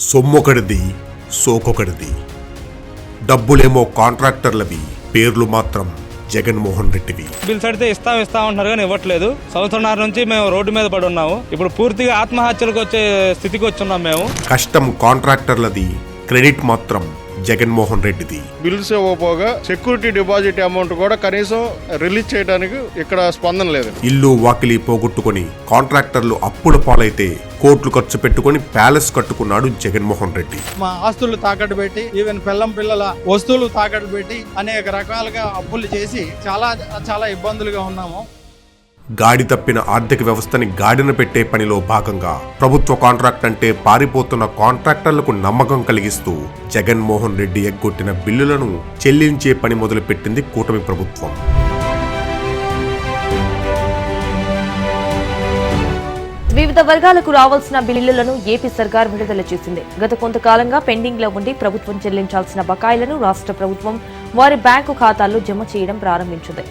సొమ్మొకడిది సోకొకడిది. డబ్బులేమో కాంట్రాక్టర్లవి, పేర్లు మాత్రం జగన్మోహన్ రెడ్డివి. బిల్స్ అడితే ఇస్తా ఉంటున్నారు కానీ ఇవ్వట్లేదు. సంవత్సరంన్నర నుంచి మేము రోడ్డు మీద పడి ఉన్నాము. ఇప్పుడు పూర్తిగా ఆత్మహత్యలకు వచ్చే స్థితికి వచ్చున్నాం మేము. కష్టం కాంట్రాక్టర్లది, క్రెడిట్ మాత్రం జగన్మోహన్ రెడ్డిది. బిల్స్ ఇవ్వకపోగా సెక్యూరిటీ డిపాజిట్ అమౌంట్ కూడా కనీసం రిలీజ్ చేయడానికి ఇక్కడ స్పందన లేదు. ఇల్లు వాకిలి పోగొట్టుకుని కాంట్రాక్టర్లు అప్పుల పాలైతే కోట్లు ఖర్చు పెట్టుకుని ప్యాలెస్ కట్టుకున్నాడు జగన్మోహన్ రెడ్డి. మా ఆస్తులు తాకట్టు పెట్టి, ఈవెన్ పిల్లల వస్తువులు తాకట్టు పెట్టి అనేక రకాలుగా అప్పులు చేసి చాలా ఇబ్బందులుగా ఉన్నాము. గాడి తప్పిన ఆర్థిక వ్యవస్థని గాడిన పెట్టే పనిలో భాగంగా ప్రభుత్వ కాంట్రాక్ట్ అంటే పారిపోతున్న కాంట్రాక్టర్లకు నమ్మకం కలిగిస్తూ జగన్మోహన్ రెడ్డి ఎగ్గొట్టిన బిల్లులను చెల్లించే పని మొదలుపెట్టింది కూటమి ప్రభుత్వం. వివిధ వర్గాలకు రావాల్సిన బిల్లులను ఏపీ సర్కార్ విడుదల చేసింది. గత కొంతకాలంగా పెండింగ్ లో ఉండి ప్రభుత్వం చెల్లించాల్సిన బకాయిలను రాష్ట్ర ప్రభుత్వం వారి బ్యాంకు ఖాతాల్లో జమ చేయడం ప్రారంభించింది.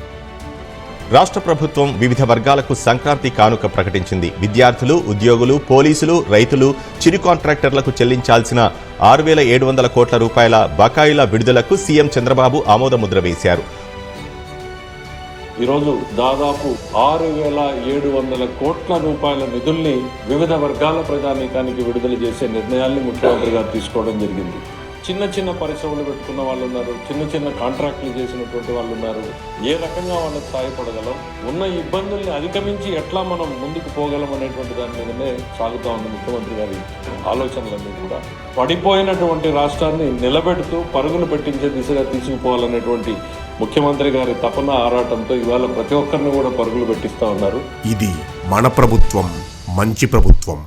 రాష్ట్ర ప్రభుత్వం వివిధ వర్గాలకు సంక్రాంతి కానుక ప్రకటించింది. విద్యార్థులు, ఉద్యోగులు, పోలీసులు, రైతులు, చిరు కాంట్రాక్టర్లకు చెల్లించాల్సిన 6,700 కోట్ల రూపాయల బకాయిల విడుదలకు సీఎం చంద్రబాబు ఆమోదముద్ర వేశారు. ఈరోజు దాదాపు 6,700 కోట్ల రూపాయల నిధుల్ని వివిధ వర్గాల ప్రజానీకానికి విడుదల చేసే నిర్ణయాల్ని ముఖ్యమంత్రి గారు తీసుకోవడం జరిగింది. చిన్న పరిశ్రమలు పెట్టుకున్న వాళ్ళు ఉన్నారు, చిన్న కాంట్రాక్టులు చేసినటువంటి వాళ్ళు ఉన్నారు. ఏ రకంగా వాళ్ళకి సహాయపడగలం, ఉన్న ఇబ్బందుల్ని అధిగమించి ఎట్లా మనం ముందుకు పోగలం అనేటువంటి దాని మీదనే సాగుతా ఉంది ముఖ్యమంత్రి గారి ఆలోచనలన్నీ కూడా. పడిపోయినటువంటి రాష్ట్రాన్ని నిలబెడుతూ పరుగులు పెట్టించే దిశగా తీసుకుపోవాలనేటువంటి ముఖ్యమంత్రి గారి తపన ఆరాటంతో ఇవాళ ప్రతి ఒక్కరిని కూడా పరుగులు పెట్టిస్తా ఉన్నారు. ఇది మన ప్రభుత్వం, మంచి ప్రభుత్వం.